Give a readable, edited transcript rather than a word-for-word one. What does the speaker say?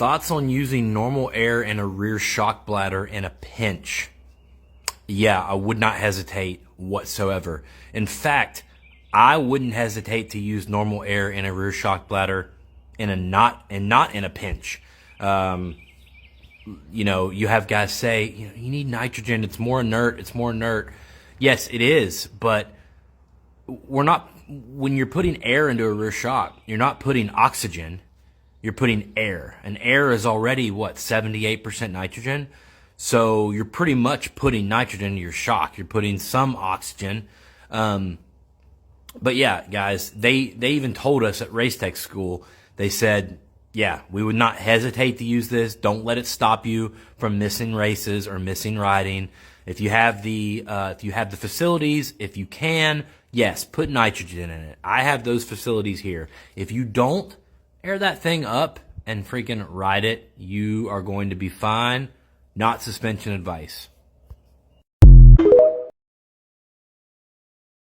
Thoughts on using normal air in a rear shock bladder in a pinch? Yeah, I would not hesitate whatsoever. In fact, I wouldn't hesitate to use normal air in a rear shock bladder not in a pinch. You have guys say, you need nitrogen. It's more inert. It's more inert. Yes, it is, but when you're putting air into a rear shock, you're not putting oxygen. You're putting air. And air is already, 78% nitrogen? So you're pretty much putting nitrogen into your shock. You're putting some oxygen. But yeah, guys, they even told us at Race Tech School, they said, yeah, we would not hesitate to use this. Don't let it stop you from missing races or missing riding. If you have the facilities, if you can, yes, put nitrogen in it. I have those facilities here. If you don't, air that thing up and freaking ride it. You are going to be fine. Not suspension advice.